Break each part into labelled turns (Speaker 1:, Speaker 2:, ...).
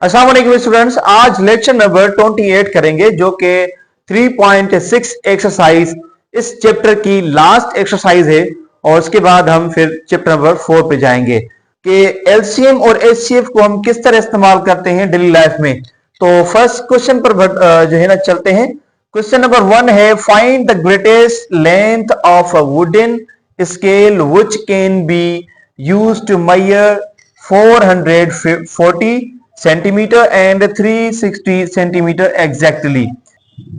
Speaker 1: अस्सलाम वालेकुम स्टूडेंट्स, आज लेक्चर नंबर 28 करेंगे जो कि 3.6 एक्सरसाइज इस चैप्टर की लास्ट एक्सरसाइज है और उसके बाद हम फिर चैप्टर नंबर 4 पे जाएंगे कि एलसीएम और एचसीएफ को हम किस तरह इस्तेमाल करते हैं डेली लाइफ में। तो फर्स्ट क्वेश्चन पर जो है ना चलते हैं। क्वेश्चन नंबर 1 है find the greatest length of a wooden scale which can be used to measure 440 centimetre and 360 centimetre exactly.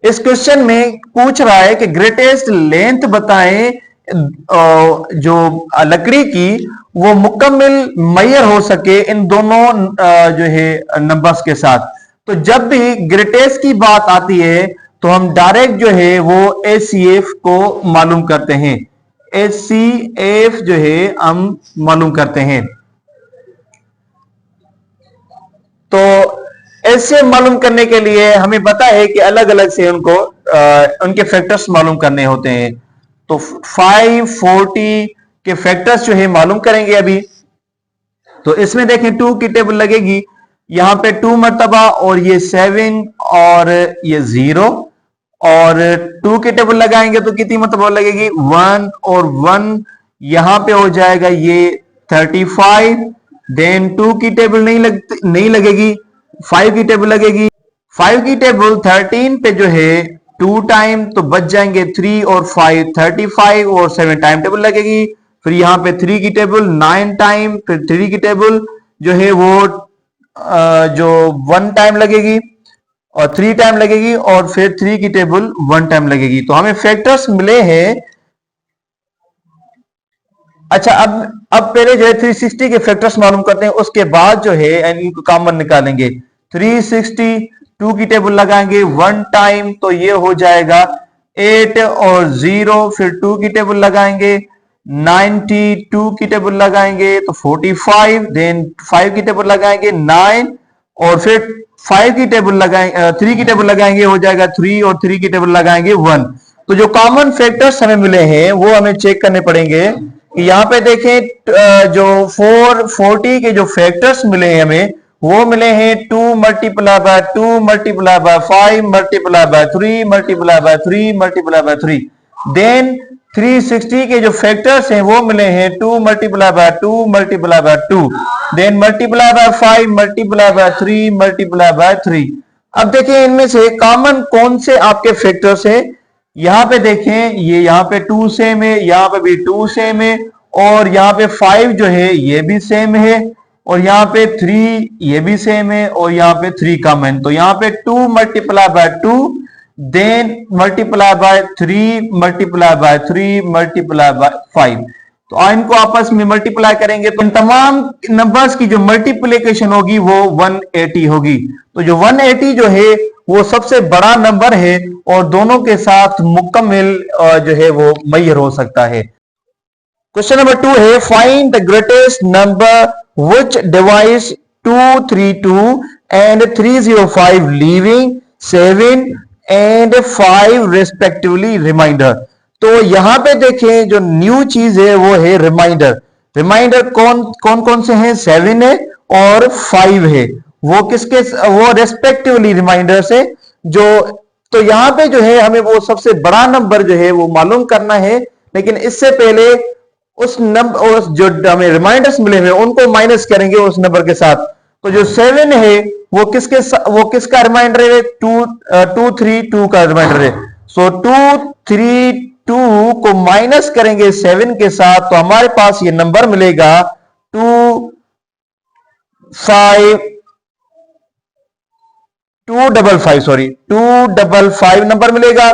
Speaker 1: इस क्वेश्चन में पूछ रहा है कि ग्रेटेस्ट लेंथ बताएं जो लकड़ी की वो मुकम्मल मेजर हो सके इन दोनों जो है नंबर्स के साथ। तो जब भी ग्रेटेस्ट की बात आती है तो हम डायरेक्ट जो है वो एचसीएफ को मालूम करते हैं। एचसीएफ जो है हम मालूम करते हैं। तो ऐसे मालूम करने के लिए हमें पता है कि अलग अलग से उनको उनके फैक्टर्स मालूम करने होते हैं। तो 540 के फैक्टर्स जो है मालूम करेंगे अभी। तो इसमें देखें 2 की टेबल लगेगी, यहां पे 2 मरतबा और ये 7 और ये 0 और 2 की टेबल लगाएंगे तो कितनी मरतबा लगेगी 1 और 1, यहां पे हो जाएगा ये 35। देन 2 की टेबल नहीं लगेगी, 5 की टेबल लगेगी। 5 की टेबल 13 पे जो है 2 टाइम तो बच जाएंगे 3 और 5, 35 और 7 टाइम टेबल लगेगी। फिर यहां पे 3 की टेबल 9 टाइम, फिर 3 की टेबल जो है वो जो 1 टाइम लगेगी और 3 टाइम लगेगी और फिर 3 की टेबल 1 टाइम लगेगी। तो हमें फैक्टर्स मिले हैं। अच्छा, अब पहले जो है 360 के फैक्टर्स मालूम करते हैं, उसके बाद जो है इनको कॉमन निकालेंगे। 360 2 की टेबल लगाएंगे 1 टाइम तो ये हो जाएगा 8 और 0, फिर 2 की टेबल लगाएंगे 90, 2 की टेबल लगाएंगे तो 45, देन 5 की टेबल लगाएंगे 9 और फिर 5 की टेबल लगाएंगे 3 की टेबल लगाएंगे हो जाएगा 3 और 3 की टेबल लगाएंगे 1। तो जो कॉमन फैक्टर्स हमें मिले हैं वो हमें चेक करने पड़ेंगे। यहां पे देखें जो 440 के जो फैक्टर्स मिले हैं हमें वो मिले हैं 2 multiply by 2 multiply by 5 multiply by 3 multiply by 3 multiply by 3। Then 360 के जो फैक्टर्स हैं वो मिले हैं 2 multiply by 2 multiply by 2, then multiply by 5 multiply by 3 multiply by 3। अब देखिए इनमें से कॉमन कौन से आपके फैक्टर्स हैं। यहां पे देखें ये यहां पे 2 सेम है, यहां पे भी 2 सेम है और यहां पे 5 जो है ये भी सेम है और यहां पे 3 ये भी सेम है और यहां पे 3 कॉमन। तो यहां पे 2 multiply by 2 then multiply by 3 multiply by 3 multiply by 5। तो इनको आपस में मल्टीप्लाई करेंगे तो इन तमाम नंबर्स की जो मल्टीप्लिकेशन होगी वो 180 होगी। तो जो 180 जो है वो सबसे बड़ा नंबर है और दोनों के साथ मुकम्मल जो है वो मेजर हो सकता है। क्वेश्चन नंबर 2 है find the greatest number which divides 232 and 305 leaving 7 and 5 respectively remainder. तो यहां पे देखें जो न्यू चीज है वो है रिमाइंडर। रिमाइंडर कौन कौन से हैं, 7 है और 5 है। वो किसके वो रेस्पेक्टिवली रिमाइंडर से जो। तो यहां पे जो है हमें वो सबसे बड़ा नंबर जो है वो मालूम करना है, लेकिन इससे पहले उस नंबर जो हमें रिमाइंडर्स मिले हुए उनको माइनस करेंगे उस नंबर के साथ। तो जो 7 है वो किसका रिमाइंडर है, 232 का रिमाइंडर है। सो 232 को माइनस करेंगे 7 के साथ तो हमारे पास ये नंबर मिलेगा 255 नंबर मिलेगा।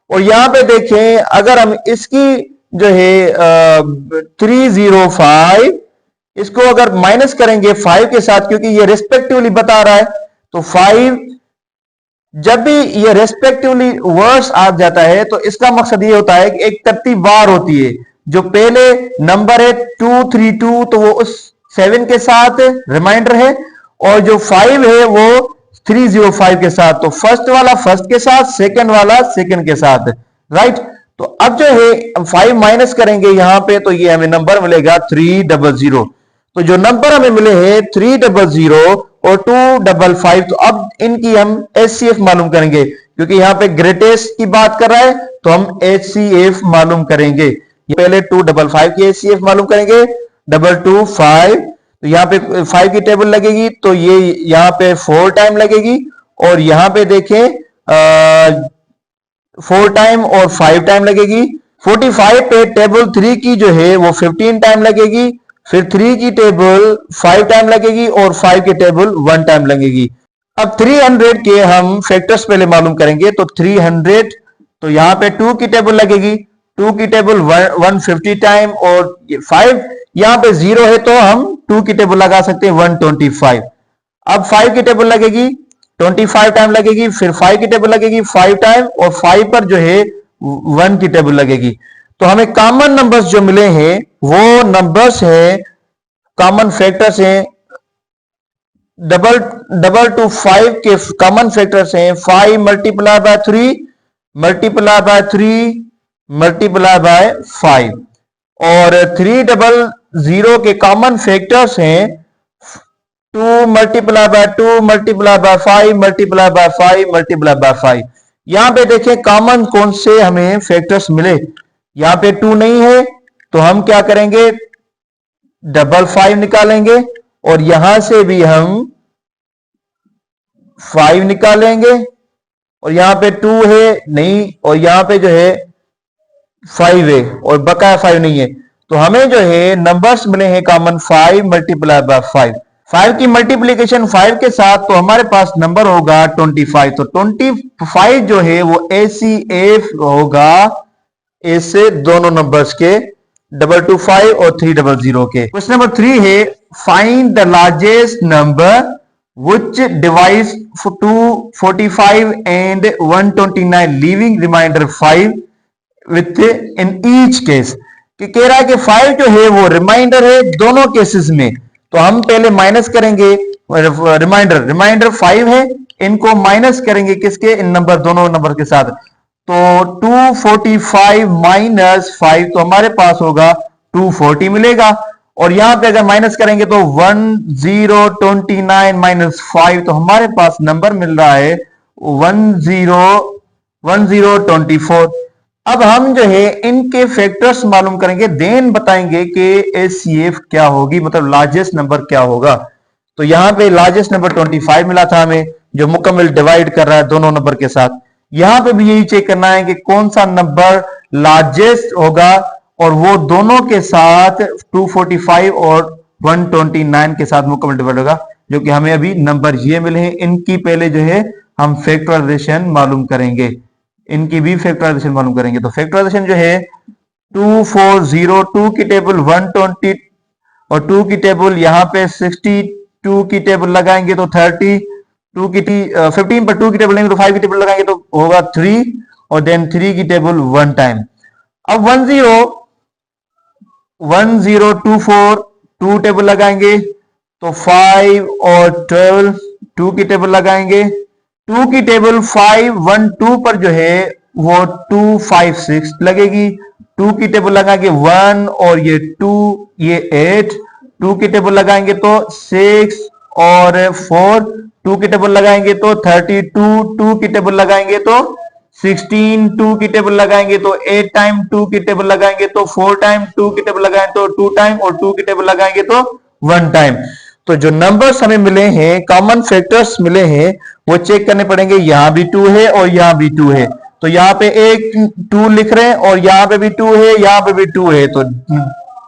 Speaker 1: और यहां पे देखें अगर हम इसकी जो है 305 इसको अगर माइनस करेंगे 5 के साथ, क्योंकि ये रेस्पेक्टिवली बता रहा है, तो 5 जब भी ये रेस्पेक्टिवली वर्ड्स आ जाता है तो इसका मकसद ये होता है कि एक तरतीबवार होती है। जो पहले नंबर है 232 तो वो उस 7 के साथ रिमाइंडर है और जो 5 है वो 305 के साथ। तो फर्स्ट वाला फर्स्ट के साथ, सेकंड वाला सेकंड के साथ, राइट। तो अब जो है 5 माइनस करेंगे यहां पे तो ये हमें नंबर मिलेगा 300। तो जो नंबर हमें मिले हैं 300 और 255। तो अब इनकी हम HCF मालूम करेंगे, क्योंकि यहाँ पे ग्रेटेस्ट की बात कर रहा है तो हम HCF मालूम करेंगे। पहले 255 की HCF मालूम करेंगे, 225। तो यहाँ पे 5 की टेबल लगेगी तो ये यहाँ पे 4 टाइम लगेगी, और यहाँ पे देखें 4 टाइम और 5 टाइम लगेगी। 45 पे टेबल 3 की जो है वो 15 टाइम लगेगी, फिर 3 की टेबल 5 टाइम लगेगी और 5 की टेबल 1 टाइम लगेगी। अब 300 के हम फैक्टर्स पहले मालूम करेंगे। तो 300, तो यहां पे 2 की टेबल लगेगी, 2 की टेबल 150 टाइम, और 5 यहां पे 0 है तो हम 2 की टेबल लगा सकते हैं 125। अब 5 की टेबल लगेगी 25 टाइम लगेगी, फिर 5 की टेबल लगेगी 5 टाइम, और 5 पर जो है 1 की टेबल लगेगी। तो हमें कॉमन नंबर्स जो मिले हैं वो नंबर्स है, कॉमन फैक्टर्स हैं, डबल टू 5 के कॉमन फैक्टर्स हैं 5 multiply by 3 multiply by 3 multiply by 5, और 300 के कॉमन फैक्टर्स हैं 2 multiply by 2 multiply by 5 multiply by 5 multiply by 5। यहां पे देखें कॉमन कौन से हमें फैक्टर्स मिले। यहां पे 2 नहीं है तो हम क्या करेंगे, 5 निकालेंगे, और यहां से भी हम 5 निकालेंगे, और यहां पे 2 है नहीं, और यहां पे जो है 5 है और बकाया 5 नहीं है। तो हमें जो है नंबर्स मिले हैं कॉमन 5 मल्टीप्लाई बाय 5। 5 की मल्टीप्लीकेशन 5 के साथ तो हमारे पास नंबर होगा 25। तो 25 जो है वो HCF होगा ऐसे दोनों नंबर्स के, 225 और 300 के। क्वेश्चन नंबर 3 है, find the largest number which divides 245 and 129 leaving remainder 5 with in each case। कि कह रहा है कि 5 जो है वो रिमाइंडर है दोनों केसेस में। तो हम पहले माइनस करेंगे रिमाइंडर 5 है, इनको माइनस करेंगे किसके, इन नंबर दोनों नंबर के साथ। तो 245 माइनस 5 तो हमारे पास होगा 240 मिलेगा, और यहां पे अगर माइनस करेंगे तो 1029 माइनस 5 तो हमारे पास नंबर मिल रहा है 1024। अब हम जो है इनके फैक्टर्स मालूम करेंगे, देन बताएंगे कि HCF क्या होगी, मतलब लार्जेस्ट नंबर क्या होगा। तो यहां पे लार्जेस्ट नंबर 25 मिला था हमें, जो मुकम्मल डिवाइड कर रहा है दोनों नंबर के साथ। यहां पे भी यही चेक करना है कि कौन सा नंबर लार्जेस्ट होगा, और वो दोनों के साथ 245 और 129 के साथ मुकम्मल डिवाइड होगा, जो कि हमें अभी नंबर ये मिले हैं। इनकी पहले जो है हम फैक्टराइजेशन मालूम करेंगे, इनकी भी फैक्टराइजेशन मालूम करेंगे। तो फैक्टराइजेशन जो है 2402 की टेबल 120 और 2 की टेबल यहां पे 62 की टेबल लगाएंगे तो 30, 15 पर 2 की टेबल लेंगे तो 5 की टेबल लगाएंगे तो होगा 3, और देन 3 की टेबल 1 टाइम। अब 1024 2 टेबल लगाएंगे तो 5 और 12 2 की टेबल लगाएंगे, 2 की टेबल 5 1 2 पर जो है वो 256 लगेगी, 2 की टेबल लगाएंगे 1 और ये 2 ये 8, 2 की टेबल लगाएंगे तो 6 और 4, 2 की टेबल लगाएंगे तो 32, 2 की टेबल लगाएंगे तो 16, 2 की टेबल लगाएंगे तो 8 टाइम, 2 की टेबल लगाएंगे तो 4 टाइम, 2 की टेबल लगाएंगे तो 2 टाइम, और 2 की टेबल लगाएंगे तो 1 टाइम। तो जो नंबर्स हमें मिले हैं, कॉमन फैक्टर्स मिले हैं, वो चेक करने पड़ेंगे। यहां भी 2 है और यहां भी 2 है, तो यहां पे एक 2 लिख रहे हैं, और यहां पे भी 2 है, यहां पे भी 2 है, तो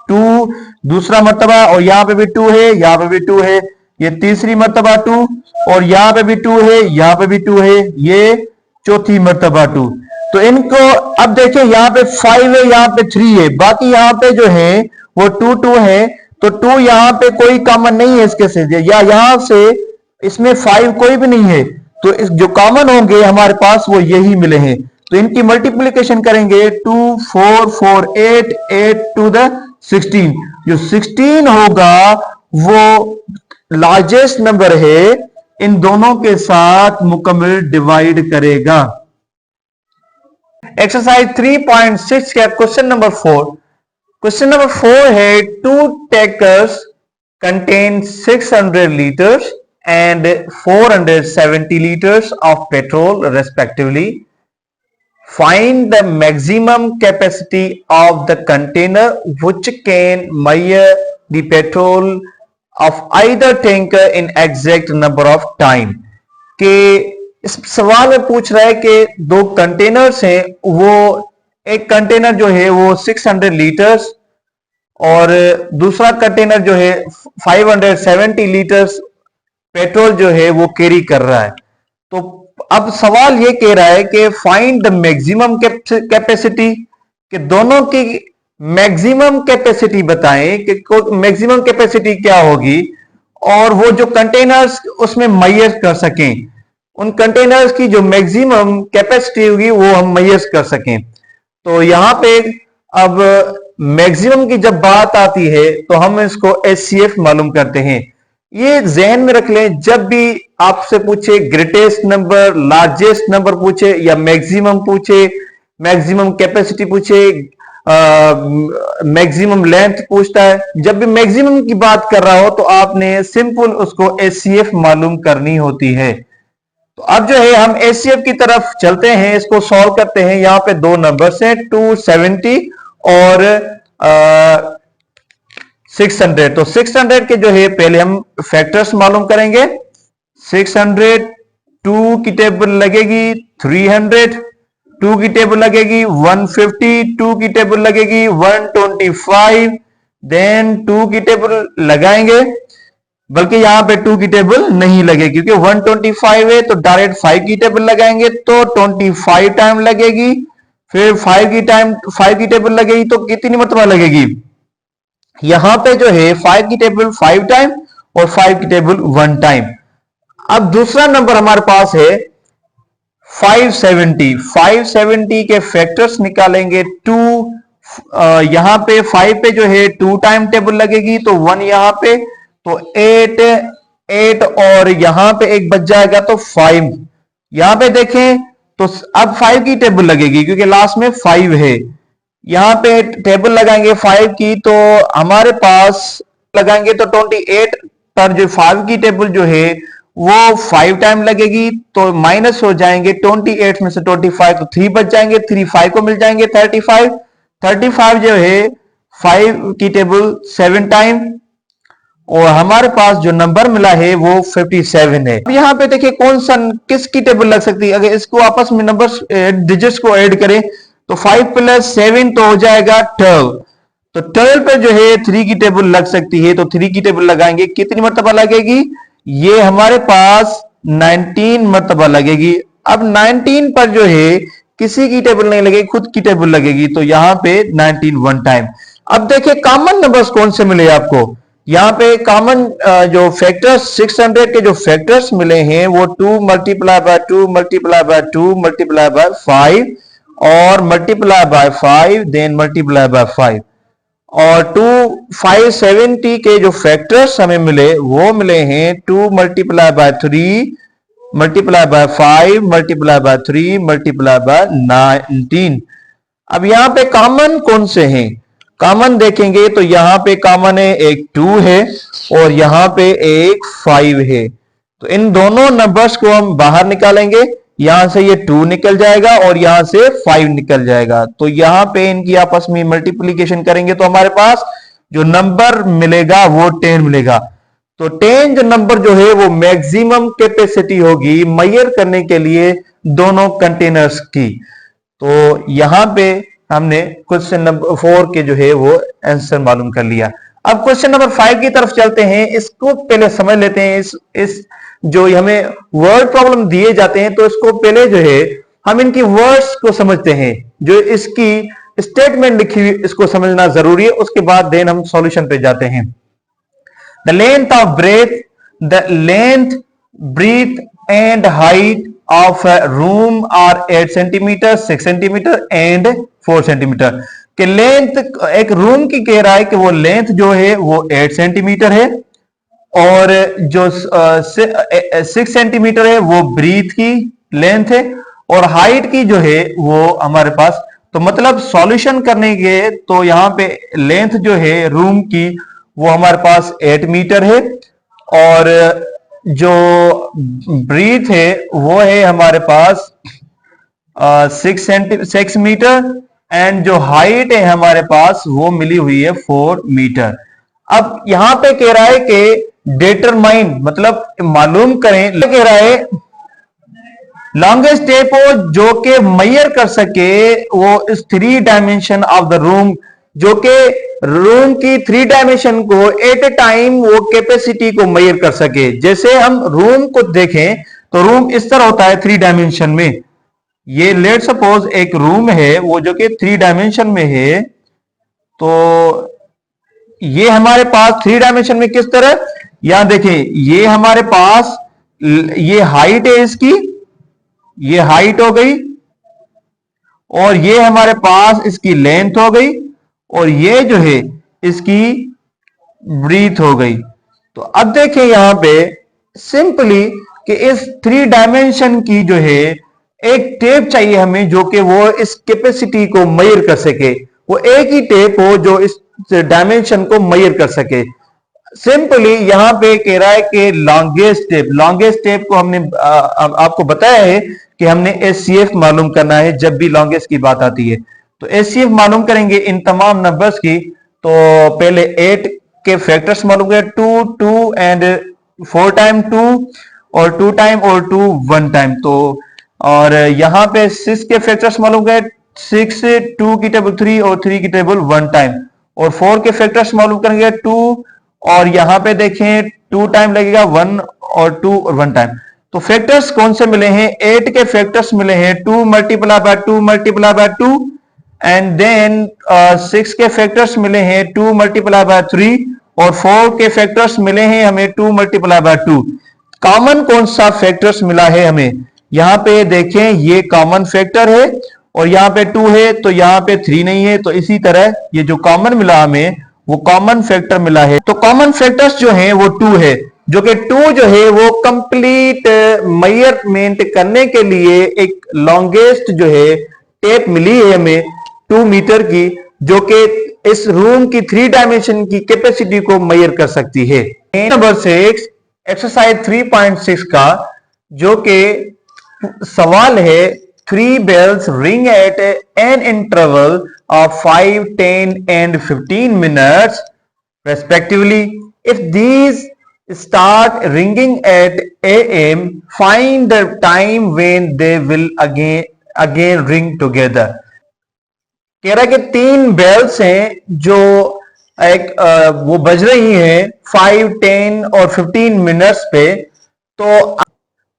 Speaker 1: 2 दूसरा मर्तबा, और यहां पे भी 2 है, यहां पे भी 2 है, ये तीसरी मर्तबा 2, और यहां पे भी 2 है, यहां पे भी 2 है, ये चौथी मर्तबा 2। तो इनको अब देखें, यहां पे 5 है, यहां पे 3 है, बाकी यहां पे जो है वो 2 2 है, तो 2 यहां पे कोई कॉमन नहीं है इसके से, या यहां से इसमें 5 कोई भी नहीं है, तो इस जो कॉमन होंगे हमारे पास वो यही मिले हैं। तो इनकी मल्टीप्लिकेशन करेंगे 2 4 4 8 8 टू द 16, जो 16 होगा वो लार्जेस्ट नंबर है, इन दोनों के साथ मुकम्मल डिवाइड करेगा। एक्सरसाइज 3.6 का क्वेश्चन नंबर 4। क्वेश्चन नंबर 4 है 2 tankers contain 600 litres and 470 liters of petrol respectively. Find the maximum capacity of the container which can measure the petrol of either tanker in exact number of time. कि इस सवाल में पूछ रहा है कि दो कंटेनर्स हैं, वो एक कंटेनर जो है वो 600 लीटर्स और दूसरा कंटेनर जो है 570 लीटर्स पेट्रोल जो है वो कैरी कर रहा है। तो अब सवाल ये कह रहा है कि फाइंड द मैक्सिमम कैपेसिटी, कि दोनों की मैक्सिमम कैपेसिटी बताएं कि मैक्सिमम कैपेसिटी क्या होगी और वो जो कंटेनर्स उसमें मेजर कर सकें, उन कंटेनर्स की जो मैक्सिमम कैपेसिटी होगी वो हम मेजर कर सकें। तो यहां पे अब मैक्सिमम की जब बात आती है तो हम इसको एचसीएफ मालूम करते हैं। ये जहन में रख लें, जब भी आपसे पूछे ग्रेटेस्ट नंबर, लार्जेस्ट नंबर पूछे या मैक्सिमम पूछे, मैक्सिमम कैपेसिटी पूछे, मैक्सिमम लेंथ पूछता है, जब भी मैक्सिमम की बात कर रहा हो तो आपने सिंपल उसको एचसीएफ मालूम करनी होती है। तो अब जो है हम एचसीएफ की तरफ चलते हैं, इसको सॉल्व करते हैं। यहां पे दो नंबर्स हैं 270 और 600। तो 600 के जो है पहले हम फैक्टर्स मालूम करेंगे। 600 2 की टेबल लगेगी, 300 2 की टेबल लगेगी, 150 2 की टेबल लगेगी, 125 देन 2 की टेबल लगाएंगे, बल्कि यहां पे 2 की टेबल नहीं लगेगी क्योंकि 125 है, तो डायरेक्ट 5 की टेबल लगाएंगे तो 25 टाइम लगेगी। फिर 5 की टेबल लगेगी तो कितनी मरतबा लगेगी? यहां पे जो है 5 की टेबल 5 टाइम और 5 की टेबल 1 टाइम। अब दूसरा नंबर हमारे पास है 570। 570 के फैक्टर्स निकालेंगे 2, यहां पे 5 पे जो है 2 टाइम टेबल लगेगी तो 1 यहां पे, तो 8 और यहां पे एक बच जाएगा तो 5। यहां पे देखें तो अब 5 की टेबल लगेगी क्योंकि लास्ट में 5 है। यहां पे टेबल लगाएंगे 5 की तो हमारे पास लगाएंगे तो 28 पर जो 5 की टेबल जो है वो 5 टाइम लगेगी, तो माइनस हो जाएंगे 28 में से 25 तो 3 बच जाएंगे, 3 5 को मिल जाएंगे 35 जो है 5 की टेबल 7 टाइम और हमारे पास जो नंबर मिला है वो 57 है। अब यहां पे देखिए कौन सा किसकी टेबल लग सकती है। अगर इसको आपस में नंबर्स डिजिट्स को ऐड करें तो 5 + 7 तो हो जाएगा 12, तो 12 पे जो है 3 की टेबल लग सकती है, तो 3 की टेबल लगाएंगे, कितनी मरतबा लगेगी? ये हमारे पास 19 मरतबा लगेगी। अब 19 पर जो है किसी की टेबल नहीं लगेगी, खुद की टेबल लगेगी, तो यहां पे 19 1 टाइम। अब देखिए कॉमन नंबर्स कौन से मिले आपको। यहां पे कॉमन जो फैक्टर्स 600 के जो फैक्टर्स मिले हैं वो 2 × 2 × 2 × 5 और multiply by 5 then multiply by 5 और 570 के जो फैक्टर्स हमें मिले वो मिले हैं 2 × 3 multiply by 5 multiply by 3 multiply bye 19। अब यहां पे कॉमन कौन से हैं? कॉमन देखेंगे तो यहां पे कॉमन है एक 2 है और यहां पे एक 5 है, तो इन दोनों नंबर्स को हम बाहर निकालेंगे। यहां से ये 2 निकल जाएगा और यहां से 5 निकल जाएगा, तो यहां पे इनकी आपस में मल्टीप्लिकेशन करेंगे तो हमारे पास जो नंबर मिलेगा वो 10 मिलेगा। तो 10 जो नंबर जो है वो मैक्सिमम कैपेसिटी होगी मेजर करने के लिए दोनों कंटेनर्स की। तो यहां पे हमने क्वेश्चन नंबर 4 के जो है वो आंसर मालूम कर लिया। अब क्वेश्चन नंबर 5 की तरफ चलते हैं। इसको पहले समझ लेते हैं। इस जो हमें वर्ड प्रॉब्लम दिए जाते हैं तो इसको पहले जो है हम इनकी वर्ड्स को समझते हैं, जो इसकी स्टेटमेंट लिखी हुई इसको समझना जरूरी है, उसके बाद देन हम सॉल्यूशन पे जाते हैं। The length of breadth, the length breadth and height of room are 8 centimetre, 6 centimetre and 4 centimetre. कि लेंथ एक रूम की कह रहा है कि वो लेंथ जो है वो 8 सेंटीमीटर है और जो 6 सेंटीमीटर है वो ब्रीथ की लेंथ है और हाइट की जो है वो हमारे पास, तो मतलब सॉल्यूशन करने के तो यहां पे लेंथ जो है रूम की वो हमारे पास 8 मीटर है और जो ब्रीथ है वो है हमारे पास 6 मीटर, एंड जो हाइट है हमारे पास वो मिली हुई है 4 मीटर। अब यहां पे कह रहा है कि डिटरमाइन मतलब मालूम करें, कह रहा है लॉन्गेस्ट टेप हो जो कि मेजर कर सके वो इस 3 डायमेंशन ऑफ द रूम, जो कि रूम की 3 डायमेंशन को एट ए टाइम वो कैपेसिटी को मेजर कर सके। जैसे हम रूम को देखें तो रूम इस तरह होता है 3 डायमेंशन में। ये लेट सपोज एक रूम है वो जो कि 3 डायमेंशन में है, तो ये हमारे पास 3 डायमेंशन में किस तरह, यहां देखें ये हमारे पास ये हाइट है इसकी, ये हाइट हो गई, और ये हमारे पास इसकी लेंथ हो गई, और ये जो है इसकी ब्रीथ हो गई। तो अब देखें यहां पे सिंपली कि इस 3 डायमेंशन की जो है एक टेप चाहिए हमें जो कि वो इस कैपेसिटी को मेजर कर सके, वो एक ही टेप हो जो इस डायमेंशन को मेजर कर सके। सिंपली यहां पे कह रहा है कि लॉन्गेस्ट टेप को हमने आपको बताया है कि हमने एचसीएफ मालूम करना है जब भी लॉन्गेस्ट की बात आती है। तो एचसीएफ मालूम करेंगे इन तमाम नंबर्स की। तो पहले 8 के फैक्टर्स मालूम करें, 2 2 एंड 4 टाइम 2 और 2 टाइम और 2 1 टाइम। तो और यहां पे 6 के फैक्टर्स मालूम करें, 6 2 की टेबल 3 और 3 की टेबल 1 टाइम, और 4 के फैक्टर्स मालूम करेंगे 2, और यहां पे देखें 2 टाइम लगेगा 1 और 2 और 1 टाइम। तो फैक्टर्स कौन से मिले हैं, 8 के फैक्टर्स मिले हैं 2 multiply by 2 multiply by 2, and then 6 के फैक्टर्स मिले हैं 2 मल्टीप्लाई बाय 3, और 4 के फैक्टर्स मिले हैं हमें 2 मल्टीप्लाई बाय 2। कॉमन कौन सा फैक्टर्स मिला है हमें, यहां पे देखें ये कॉमन फैक्टर है, और यहां पे 2 है तो यहां पे 3 नहीं है, तो इसी तरह ये जो कॉमन मिला हमें वो कॉमन फैक्टर मिला है। तो कॉमन फैक्टर्स जो हैं वो 2 है, जो कि 2 जो है वो कंप्लीट मेजरमेंट करने के लिए एक लॉन्गेस्ट जो है टेप मिली है हमें 2 मीटर की, जो कि इस रूम की 3 डायमेंशन की कैपेसिटी को मेजर कर सकती है। नंबर 6 एक्सरसाइज 3.6 का जो कि सवाल है 3 bells ring at an interval of 5, 10 and 15 minutes respectively. If these start ringing at AM, find the time when they will again ring together. कह रहा है कि 3 bells हैं जो वो बज रही हैं 5, 10 और 15 मिनट्स पे। तो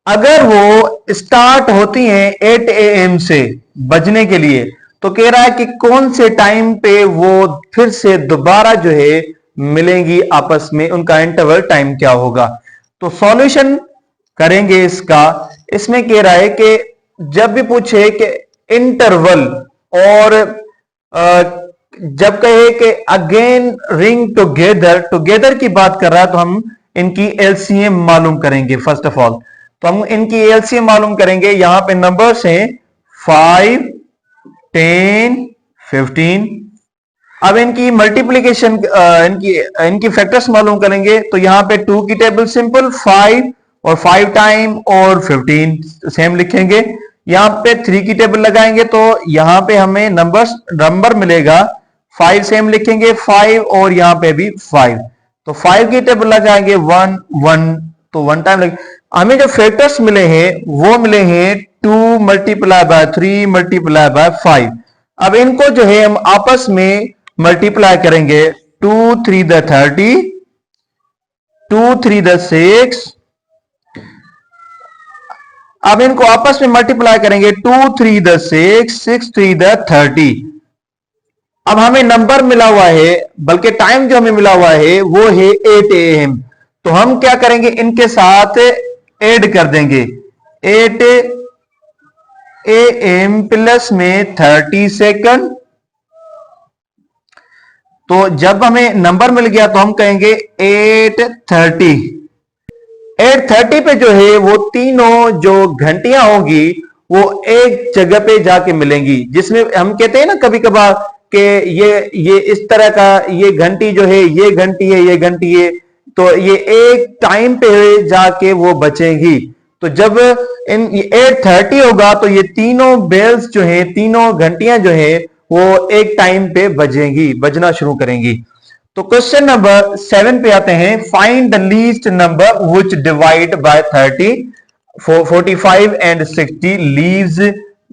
Speaker 1: अगर वो स्टार्ट होती हैं 8 AM से बजने के लिए, तो कह रहा है कि कौन से टाइम पे वो फिर से दोबारा जो है मिलेंगी आपस में, उनका इंटरवल टाइम क्या होगा। तो सॉल्यूशन करेंगे इसका। इसमें कह रहा है कि जब भी पूछे कि इंटरवल, और जब कहे कि अगेन रिंग टुगेदर की बात कर रहा है, तो हम इनकी एलसीएम मालूम करेंगे। फर्स्ट ऑफ ऑल तो हम इनकी एलसीएम मालूम करेंगे। यहां पे नंबर्स हैं 5, 10, 15। अब इनकी मल्टीप्लीकेशन इनकी फैक्टर्स मालूम करेंगे। तो यहां पे 2 की टेबल सिंपल 5 और 5 टाइम और 15 सेम लिखेंगे। यहां पे 3 की टेबल लगाएंगे तो यहां पे हमें नंबर मिलेगा 5 सेम लिखेंगे 5, और यहां पे भी 5। तो 5 की टेबल लगाएंगे 1 1, तो 1 टाइम लगे। हमें जो फैक्टर्स मिले हैं वो मिले हैं 2 मल्टीप्लाई बाय 3 मल्टीप्लाई बाय 5। अब इनको जो है हम आपस में मल्टीप्लाई करेंगे। 2 3 द 30, 2 3 द 6। अब इनको आपस में मल्टीप्लाई करेंगे 2 3 द 6, 6 3 द 30। अब हमें नंबर मिला हुआ है, बल्कि टाइम जो हमें मिला हुआ है वो है 8 AM। तो हम क्या करेंगे, इनके साथ ऐड कर देंगे 8 AM प्लस में 30 सेकंड। तो जब हमें नंबर मिल गया तो हम कहेंगे 8:30। 8:30 पे जो है वो तीनों जो घंटियां होंगी वो एक जगह पे जाके मिलेंगी, जिसमें हम कहते हैं ना कभी कभार कि ये इस तरह का, ये घंटी जो है ये घंटी है, ये घंटी है, तो ये एक टाइम पे जाके वो बचेंगी। तो जब इन 8:30 होगा तो ये तीनों बेल्स जो है, तीनों घंटियां जो है वो एक टाइम पे बजेंगी, बजना शुरू करेंगी। तो क्वेश्चन नंबर 7 पे आते हैं। Find the least number which divide by 30, 45 and 60 leaves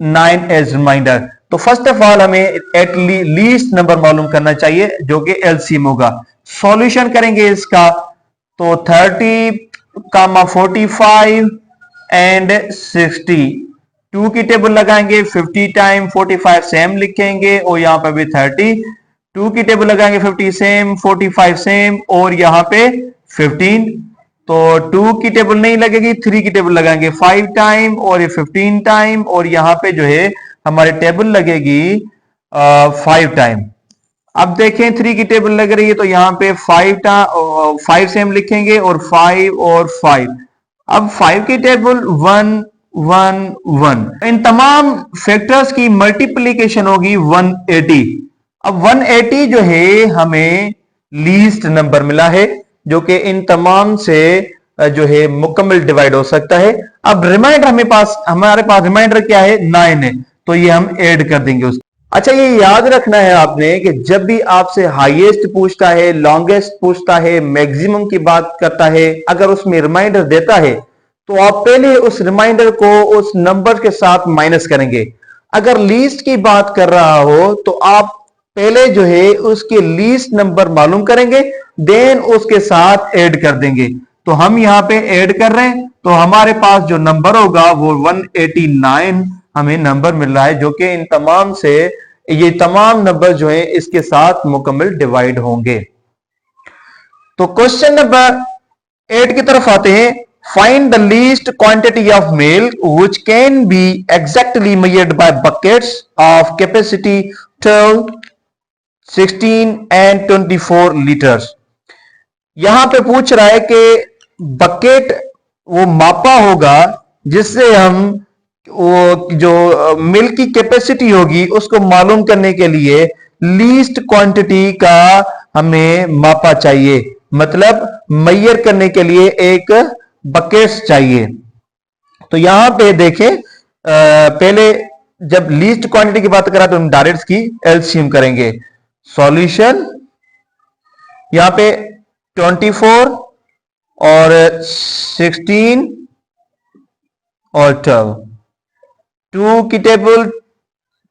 Speaker 1: 9 as remainder. तो फर्स्ट ऑफ ऑल हमें एट लीस्ट नंबर मालूम करना चाहिए जो कि एलसीएम होगा। सॉल्यूशन करेंगे इसका तो 30, 45 एंड 60, 2 की टेबल लगाएंगे, 50 टाइम 45 सेम लिखेंगे और यहां पे भी 30, 2 की टेबल लगाएंगे, 50 सेम, 45 सेम और यहां पे 15। तो 2 की टेबल नहीं लगेगी, 3 की टेबल लगाएंगे 5 टाइम और ये 15 टाइम और यहां पे जो है हमारी टेबल लगेगी 5 टाइम। अब देखें 3 की टेबल लग रही है तो यहां पे 5 सेम लिखेंगे और 5 और 5। अब 5 की टेबल 1 1 1। इन तमाम फैक्टर्स की मल्टीप्लीकेशन होगी 180। अब 180 जो है हमें लीस्ट नंबर मिला है जो कि इन तमाम से जो है मुकम्मल डिवाइड हो सकता है। अब रिमाइंडर हमारे पास रिमाइंडर क्या है, 9 है, तो ये हम ऐड कर देंगे उसको। अच्छा, ये याद रखना है आपने कि जब भी आपसे हाईएस्ट पूछता है, लॉन्गेस्ट पूछता है, मैक्सिमम की बात करता है, अगर उसमें रिमाइंडर देता है तो आप पहले उस रिमाइंडर को उस नंबर के साथ माइनस करेंगे। अगर लीस्ट की बात कर रहा हो तो आप पहले जो है उसके लीस्ट नंबर मालूम करेंगे, देन उसके साथ ऐड कर देंगे। तो हम यहां पे ऐड कर रहे हैं तो हमारे पास जो नंबर होगा वो 189 हमें नंबर मिल रहा है जो कि इन तमाम से, ये तमाम नंबर जो है इसके साथ मुकम्मल डिवाइड होंगे। तो क्वेश्चन नंबर 8 की तरफ आते हैं। Find the least quantity of milk which can B exactly measured by buckets of capacity 12, 16 and 24 litres. यहां पे पूछ रहा है कि बकेट वो मापा होगा जिससे हम वो जो मिल्क की कैपेसिटी होगी उसको मालूम करने के लिए लीस्ट क्वांटिटी का हमें मापा चाहिए, मतलब मेजर करने के लिए एक बकेट्स चाहिए। तो यहां पे देखें, पहले जब लीस्ट क्वांटिटी की बात करा तो हम डायरेक्ट की एलसीएम करेंगे। सॉल्यूशन यहां पे 24 और 16 और 12, 2 की टेबल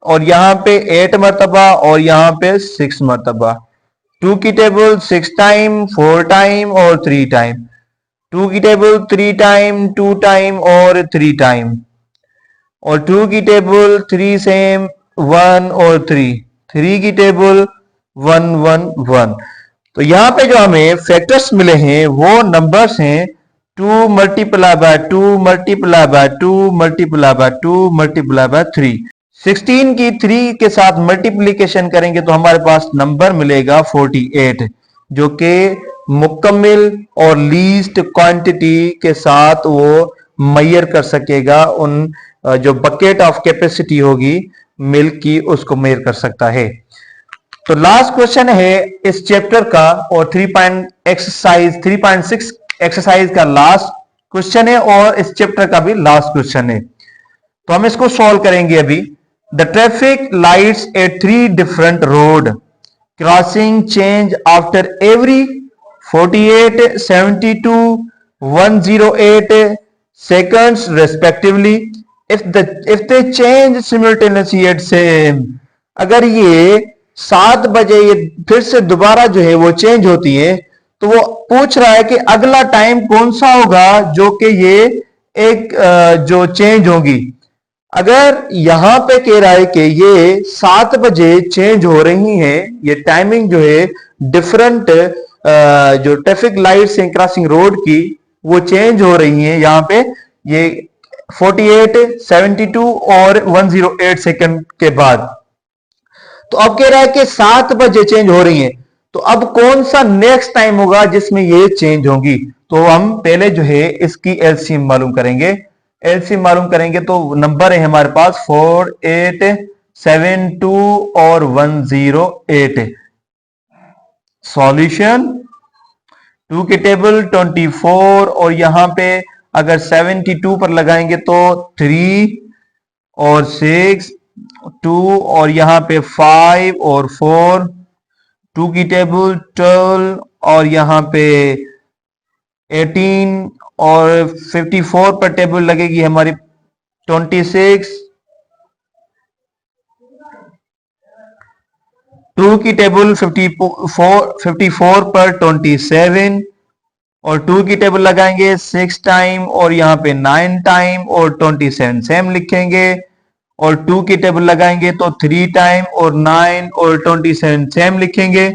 Speaker 1: और यहां पे 8 मरतबा और यहां पे 6 मरतबा, 2 की टेबल 6 टाइम, 4 टाइम और 3 टाइम, 2 की टेबल 3 टाइम, 2 टाइम और 3 टाइम और 2 की टेबल 3 सेम, 1 और 3, 3 की टेबल 1 1 1। तो यहां पे जो हमें फैक्टर्स मिले हैं वो नंबर्स हैं 2 multiply by 2 multiply by 2 multiply by 2 multiply by 3। 16 की 3 के साथ मल्टीप्लीकेशन करेंगे तो हमारे पास नंबर मिलेगा 48 जो कि मुकम्मल और लीस्ट क्वांटिटी के साथ वो मेजर कर सकेगा, उन जो बकेट ऑफ कैपेसिटी होगी मिल्क की उसको मेजर कर सकता है। तो लास्ट क्वेश्चन है इस चैप्टर का और 3.6 एक्सरसाइज का लास्ट क्वेश्चन है और इस चैप्टर का भी लास्ट क्वेश्चन है। तो हम इसको सॉल्व करेंगे अभी। The traffic lights at 3 different road crossing change after every 48, 72, 108 seconds respectively if they change simultaneously at same। अगर ये 7 बजे ये फिर से दोबारा जो है वो चेंज होती है तो वो पूछ रहा है कि अगला टाइम कौन सा होगा जो कि ये एक जो चेंज होगी। अगर यहां पे कह रहा है कि ये 7 बजे चेंज हो रही है, ये टाइमिंग जो है डिफरेंट जो ट्रैफिक लाइट्स हैं क्रॉसिंग रोड की वो चेंज हो रही है, यहां पे ये 48, 72 और 108 सेकंड के बाद। तो अब कह रहा है कि 7 बजे चेंज हो रही है, तो अब कौन सा नेक्स्ट टाइम होगा जिसमें ये चेंज होगी। तो हम पहले जो है इसकी एलसीएम मालूम करेंगे। एलसीएम मालूम करेंगे तो नंबर है हमारे पास 4, 8, 7, 2 और 108। सॉल्यूशन 2 की टेबल 24 और यहां पे अगर 72 पर लगाएंगे तो 3 और 6 2 और यहां पे 5 और 4 2 की टेबल 12 और यहां पे 18 और 54 पर टेबल लगेगी हमारी 26 2 की टेबल 54 पर 27 और 2 की टेबल लगाएंगे 6 टाइम और यहां पे 9 टाइम और 27 सेम लिखेंगे और 2 की टेबल लगाएंगे तो 3 टाइम और 9 और 27 सेम लिखेंगे।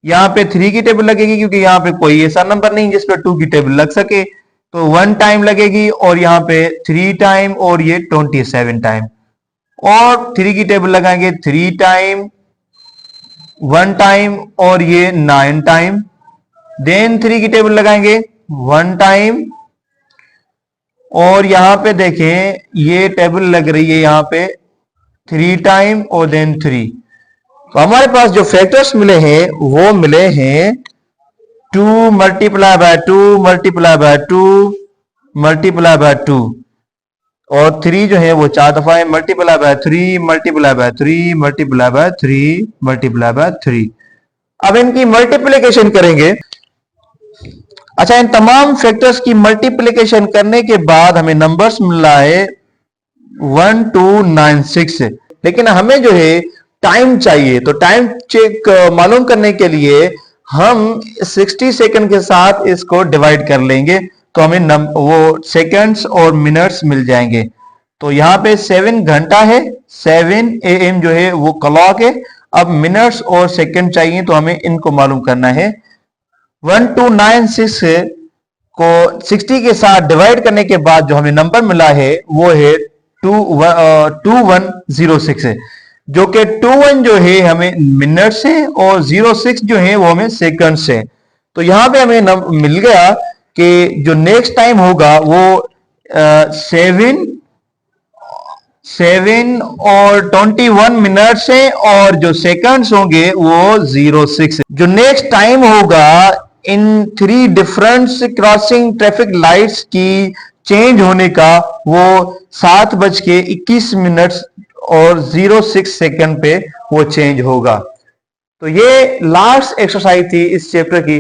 Speaker 1: यहां पे 3 की टेबल लगेगी क्योंकि यहां पे कोई ऐसा नंबर नहीं जिस पर 2 की टेबल लग सके, तो 1 टाइम लगेगी और यहां पे 3 टाइम और ये 27 टाइम। और 3 की टेबल लगाएंगे 3 टाइम 1 टाइम और ये 9 टाइम। देन 3 की टेबल लगाएंगे 1 टाइम और यहां पे देखें ये टेबल लग रही है यहां पे 3 टाइम और देन 3। तो हमारे पास जो फैक्टर्स मिले हैं वो मिले हैं 2 multiply by 2 multiply by 2 multiply by 2 और 3 जो है वो 4 दफा है, multiply by 3 multiply by 3 multiply by 3 multiply by 3। अब इनकी मल्टीप्लिकेशन करेंगे। अच्छा, इन तमाम फैक्टर्स की मल्टीप्लिकेशन करने के बाद हमें नंबर्स मिला है 1296। लेकिन हमें जो है टाइम चाहिए, तो टाइम चेक मालूम करने के लिए हम 60 सेकंड के साथ इसको डिवाइड कर लेंगे तो हमें वो सेकंड्स और मिनट्स मिल जाएंगे। तो यहां पे 7 घंटा है, 7 AM जो है वो क्लॉक है। अब मिनट्स और सेकंड चाहिए तो हमें इनको मालूम करना है। 1296 को 60 के साथ डिवाइड करने के बाद जो हमें नंबर मिला है वो है 2106 है, जो कि 21 जो है हमें मिनट से और 06 जो है वो हमें सेकंड से। तो यहां पे हमें मिल गया कि जो नेक्स्ट टाइम होगा वो 7 और 21 मिनट्स है और जो सेकंड्स होंगे वो 06। जो नेक्स्ट टाइम होगा इन 3 डिफरेंट क्रॉसिंग ट्रैफिक लाइट्स की चेंज होने का वो 7:21 और 06 सेकंड पे वो चेंज होगा। तो ये लास्ट एक्सरसाइज थी इस चैप्टर की।